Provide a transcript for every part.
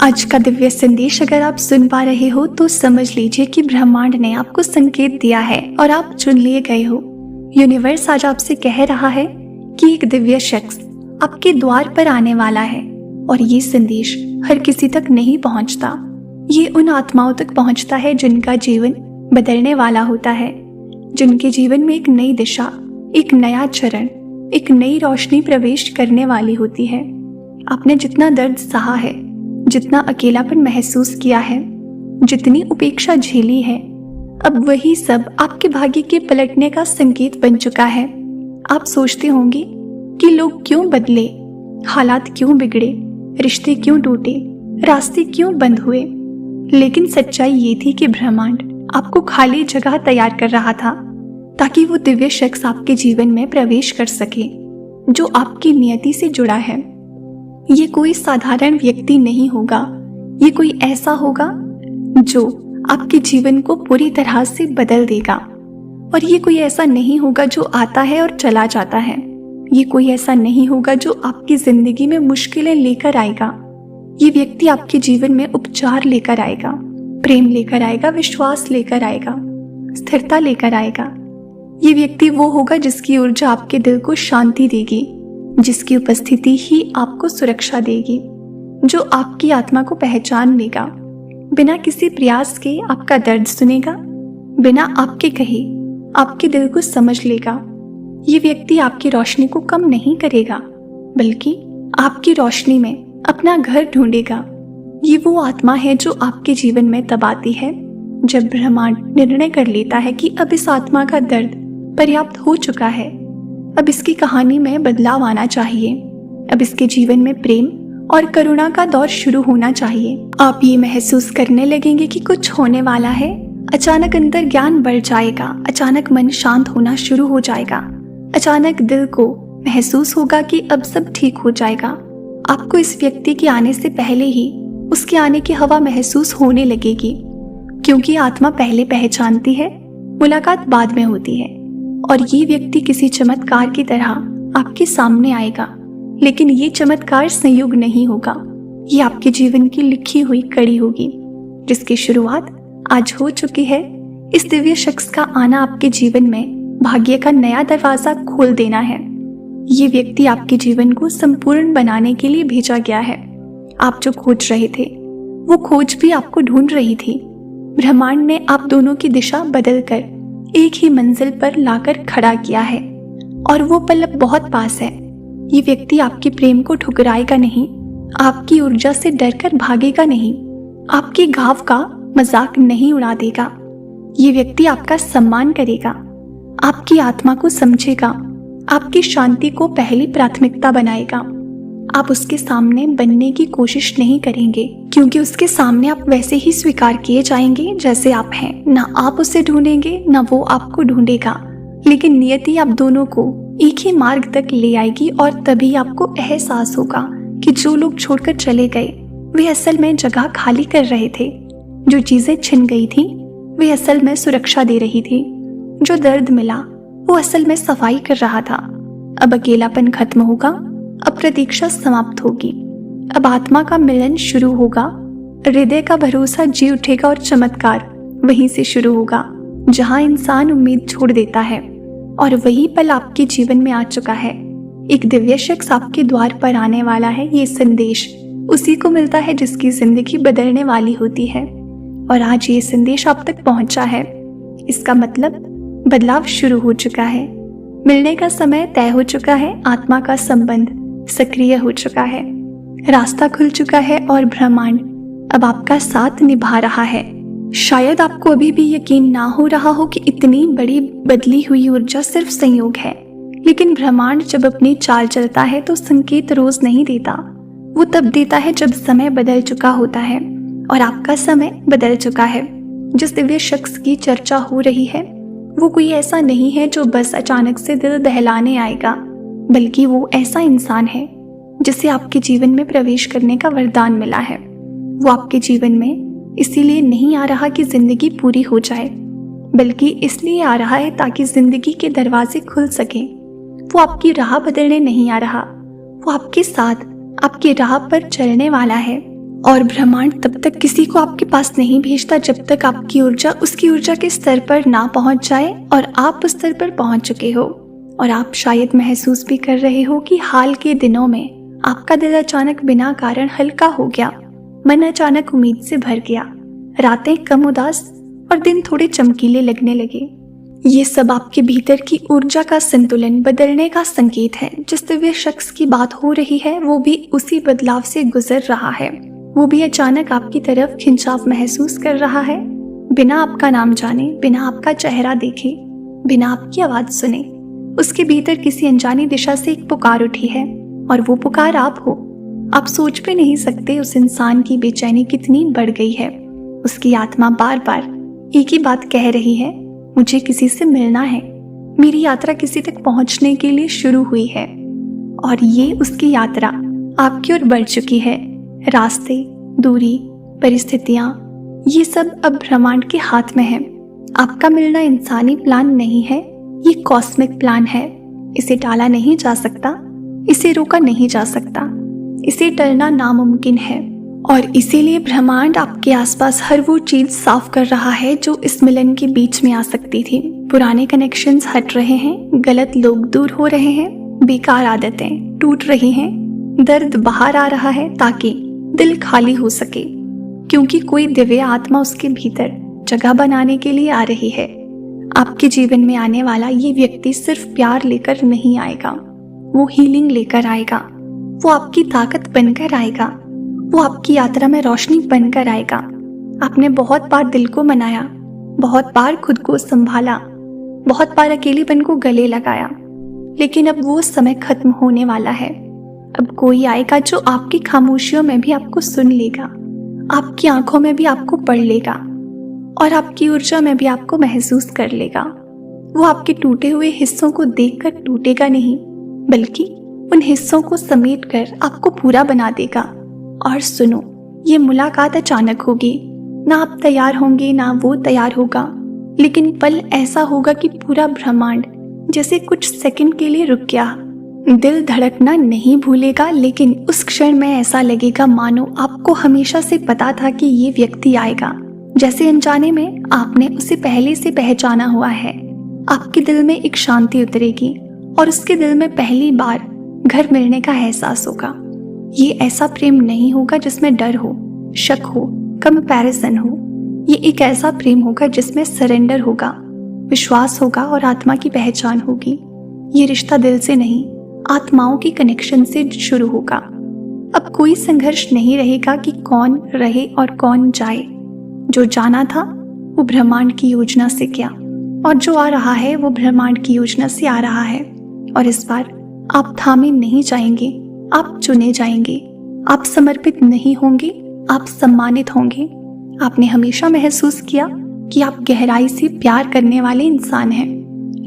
आज का दिव्य संदेश अगर आप सुन पा रहे हो तो समझ लीजिए कि ब्रह्मांड ने आपको संकेत दिया है और आप चुन लिए गए हो। यूनिवर्स आज आपसे कह रहा है कि एक दिव्य शख्स आपके द्वार पर आने वाला है और ये संदेश हर किसी तक नहीं पहुंचता। ये उन आत्माओं तक पहुंचता है जिनका जीवन बदलने वाला होता है, जिनके जीवन में एक नई दिशा, एक नया चरण, एक नई रोशनी प्रवेश करने वाली होती है। आपने जितना दर्द सहा है, जितना अकेलापन महसूस किया है, जितनी उपेक्षा झेली है, अब वही सब आपके भाग्य के पलटने का संकेत बन चुका है। आप सोचते होंगे कि लोग क्यों बदले, हालात क्यों बिगड़े, रिश्ते क्यों टूटे, रास्ते क्यों बंद हुए, लेकिन सच्चाई ये थी कि ब्रह्मांड आपको खाली जगह तैयार कर रहा था ताकि वो दिव्य शख्स आपके जीवन में प्रवेश कर सके जो आपकी नियति से जुड़ा है। ये कोई साधारण व्यक्ति नहीं होगा, ये कोई ऐसा होगा जो आपके जीवन को पूरी तरह से बदल देगा। और ये कोई ऐसा नहीं होगा जो आता है और चला जाता है। ये कोई ऐसा नहीं होगा जो आपकी जिंदगी में मुश्किलें लेकर आएगा। ये व्यक्ति आपके जीवन में उपचार लेकर आएगा, प्रेम लेकर आएगा, विश्वास लेकर आएगा, स्थिरता लेकर आएगा। ये व्यक्ति वो होगा जिसकी ऊर्जा आपके दिल को शांति देगी, जिसकी उपस्थिति ही आपको सुरक्षा देगी, जो आपकी आत्मा को पहचान लेगा, बिना किसी प्रयास के आपका दर्द सुनेगा, बिना आपके कहे आपके दिल को समझ लेगा। ये व्यक्ति आपकी रोशनी को कम नहीं करेगा, बल्कि आपकी रोशनी में अपना घर ढूंढेगा। ये वो आत्मा है जो आपके जीवन में तब आती है जब ब्रह्मांड निर्णय कर लेता है कि अब इस आत्मा का दर्द पर्याप्त हो चुका है, अब इसकी कहानी में बदलाव आना चाहिए, अब इसके जीवन में प्रेम और करुणा का दौर शुरू होना चाहिए। आप ये महसूस करने लगेंगे कि कुछ होने वाला है। अचानक अंदर ज्ञान बढ़ जाएगा, अचानक मन शांत होना शुरू हो जाएगा, अचानक दिल को महसूस होगा कि अब सब ठीक हो जाएगा। आपको इस व्यक्ति के आने से पहले ही उसके आने की हवा महसूस होने लगेगी, क्योंकि आत्मा पहले पहचानती है, मुलाकात बाद में होती है। और ये व्यक्ति किसी चमत्कार की तरह आपके सामने आएगा, लेकिन ये चमत्कार संयोग नहीं होगा। ये आपके जीवन की लिखी हुई कड़ी होगी, जिसकी शुरुआत आज हो चुकी है। इस दिव्य शख्स का आना आपके जीवन में भाग्य का नया दरवाजा खोल देना है। ये व्यक्ति आपके जीवन को संपूर्ण बनाने के लिए भेजा गया है। आप जो खोज रहे थे, वो खोज भी आपको ढूंढ रही थी। ब्रह्मांड ने आप दोनों की दिशा बदलकर एक ही मंजिल पर लाकर खड़ा किया है और वो पल अब बहुत पास है। ये व्यक्ति आपके प्रेम को ठुकराएगा नहीं, आपकी ऊर्जा से डरकर भागेगा नहीं, आपके घाव का मजाक नहीं उड़ा देगा। ये व्यक्ति आपका सम्मान करेगा, आपकी आत्मा को समझेगा, आपकी शांति को पहली प्राथमिकता बनाएगा। आप उसके सामने बनने की कोशिश नहीं करेंगे, क्योंकि उसके सामने आप वैसे ही स्वीकार किए जाएंगे जैसे आप हैं। ना आप उसे ढूंढेंगे, ना वो आपको ढूंढेगा, लेकिन नियति आप दोनों को एक ही मार्ग तक ले आएगी। और तभी आपको एहसास होगा कि जो लोग छोड़कर चले गए वे असल में जगह खाली कर रहे थे, जो चीजें छिन गई थी वे असल में सुरक्षा दे रही थी, जो दर्द मिला वो असल में सफाई कर रहा था। अब अकेलापन खत्म होगा, अब प्रतीक्षा समाप्त होगी, अब आत्मा का मिलन शुरू होगा, हृदय का भरोसा जी उठेगा और चमत्कार वहीं से शुरू होगा जहां इंसान उम्मीद छोड़ देता है। और वही पल आपके जीवन में आ चुका है। एक दिव्य शख्स आपके द्वार पर आने वाला है। ये संदेश उसी को मिलता है जिसकी जिंदगी बदलने वाली होती है, और आज ये संदेश आप तक पहुंचा है। इसका मतलब बदलाव शुरू हो चुका है, मिलने का समय तय हो चुका है, आत्मा का संबंध सक्रिय हो चुका है, रास्ता खुल चुका है और ब्रह्मांड अब आपका साथ निभा रहा है। शायद आपको अभी भी यकीन ना हो रहा हो कि इतनी बड़ी बदली हुई ऊर्जा सिर्फ संयोग है, लेकिन ब्रह्मांड जब अपनी चाल चलता है तो संकेत रोज नहीं देता। वो तब देता है जब समय बदल चुका होता है, और आपका समय बदल चुका है। जिस दिव्य शख्स की चर्चा हो रही है वो कोई ऐसा नहीं है जो बस अचानक से दिल दहलाने आएगा, बल्कि वो ऐसा इंसान है जिसे आपके जीवन में प्रवेश करने का वरदान मिला है। वो आपके जीवन में इसीलिए नहीं आ रहा कि जिंदगी पूरी हो जाए, बल्कि इसलिए आ रहा है ताकि जिंदगी के दरवाजे खुल सके। वो आपकी राह बदलने नहीं आ रहा, वो आपके साथ आपकी राह पर चलने वाला है और ब्रह्मांड तब तक किसी को आपके पास नहीं भेजता जब तक आपकी ऊर्जा उसकी ऊर्जा के स्तर पर ना पहुंच जाए और आप उस स्तर पर पहुंच चुके हो। और आप शायद महसूस भी कर रहे हो कि हाल के दिनों में आपका दिल अचानक बिना कारण हल्का हो गया, मन अचानक उम्मीद से भर गया, रातें कम उदास और दिन थोड़े चमकीले लगने लगे। ये सब आपके भीतर की ऊर्जा का संतुलन बदलने का संकेत है। जिस दिव्य शख्स की बात हो रही है वो भी उसी बदलाव से गुजर रहा है। वो भी अचानक आपकी तरफ खिंचाव महसूस कर रहा है, बिना आपका नाम जाने, बिना आपका चेहरा देखे, बिना आपकी आवाज सुने। उसके भीतर किसी अनजानी दिशा से एक पुकार उठी है और वो पुकार आप हो। आप सोच भी नहीं सकते उस इंसान की बेचैनी कितनी बढ़ गई है। उसकी आत्मा बार बार एक ही बात कह रही है, मुझे किसी से मिलना है, मेरी यात्रा किसी तक पहुंचने के लिए शुरू हुई है। और ये उसकी यात्रा आपकी ओर बढ़ चुकी है। रास्ते, दूरी, परिस्थितियां, ये सब अब ब्रह्मांड के हाथ में है। आपका मिलना इंसानी प्लान नहीं है, ये कॉस्मिक प्लान है। इसे टाला नहीं जा सकता, इसे रोका नहीं जा सकता, इसे टलना नामुमकिन है। और इसीलिए ब्रह्मांड आपके आसपास हर वो चीज साफ कर रहा है जो इस मिलन के बीच में आ सकती थी। पुराने कनेक्शंस हट रहे हैं, गलत लोग दूर हो रहे हैं, बेकार आदतें टूट रही हैं, दर्द बाहर आ रहा है ताकि दिल खाली हो सके, क्योंकि कोई दिव्य आत्मा उसके भीतर जगह बनाने के लिए आ रही है। आपके जीवन में आने वाला ये व्यक्ति सिर्फ प्यार लेकर नहीं आएगा, वो हीलिंग लेकर आएगा, वो आपकी ताकत बनकर आएगा, वो आपकी यात्रा में रोशनी बनकर आएगा। आपने बहुत बार दिल को मनाया, बहुत बार खुद को संभाला, बहुत बार अकेलेपन को गले लगाया, लेकिन अब वो समय खत्म होने वाला है। अब कोई आएगा जो आपकी खामोशियों में भी आपको सुन लेगा, आपकी आंखों में भी आपको पढ़ लेगा और आपकी ऊर्जा में भी आपको महसूस कर लेगा। वो आपके टूटे हुए हिस्सों को देखकर टूटेगा नहीं, बल्कि उन हिस्सों को समेट कर आपको पूरा बना देगा। और सुनो, ये मुलाकात अचानक होगी, ना आप तैयार होंगे ना वो तैयार होगा, लेकिन पल ऐसा होगा कि पूरा ब्रह्मांड जैसे कुछ सेकंड के लिए रुक गया। दिल धड़कना नहीं भूलेगा, लेकिन उस क्षण में ऐसा लगेगा मानो आपको हमेशा से पता था कि ये व्यक्ति आएगा। जैसे अनजाने में आपने उसे पहले से पहचाना हुआ है। आपके दिल में एक शांति उतरेगी और उसके दिल में पहली बार घर मिलने का एहसास होगा। ये ऐसा प्रेम नहीं होगा जिसमें डर हो, शक हो, कंपैरिजन हो। ये एक ऐसा प्रेम होगा जिसमें सरेंडर होगा, विश्वास होगा और आत्मा की पहचान होगी। ये रिश्ता दिल से नहीं, आत्माओं के कनेक्शन से शुरू होगा। अब कोई संघर्ष नहीं रहेगा कि कौन रहे और कौन जाए। जो जाना था वो ब्रह्मांड की योजना से किया, और जो आ रहा है वो ब्रह्मांड की योजना से आ रहा है। और इस बार आप थामे नहीं जाएंगे, आप चुने जाएंगे। आप समर्पित नहीं होंगे, आप सम्मानित होंगे। आपने हमेशा महसूस किया कि आप गहराई से प्यार करने वाले इंसान हैं,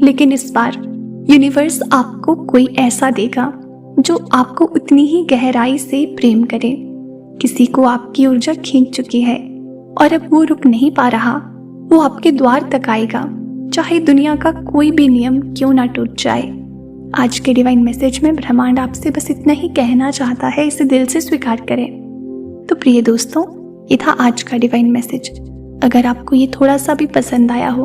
लेकिन इस बार यूनिवर्स आपको कोई ऐसा देगा जो आपको उतनी ही गहराई से प्रेम करे। किसी को आपकी ऊर्जा खींच चुकी है और अब वो रुक नहीं पा रहा, वो आपके द्वार तक आएगा, चाहे दुनिया का कोई भी नियम क्यों ना टूट जाए। आज के डिवाइन मैसेज में ब्रह्मांड आपसे बस इतना ही कहना चाहता है, इसे दिल से स्वीकार करें। तो प्रिय दोस्तों, ये था आज का डिवाइन मैसेज। अगर आपको ये थोड़ा सा भी पसंद आया हो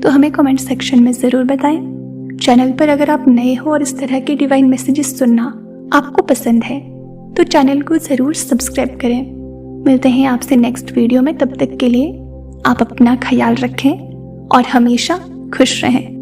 तो हमें कमेंट सेक्शन में ज़रूर बताएं। चैनल पर अगर आप नए हो और इस तरह के डिवाइन मैसेजेस सुनना आपको पसंद है तो चैनल को ज़रूर सब्सक्राइब करें। मिलते हैं आपसे नेक्स्ट वीडियो में, तब तक के लिए आप अपना ख्याल रखें और हमेशा खुश रहें।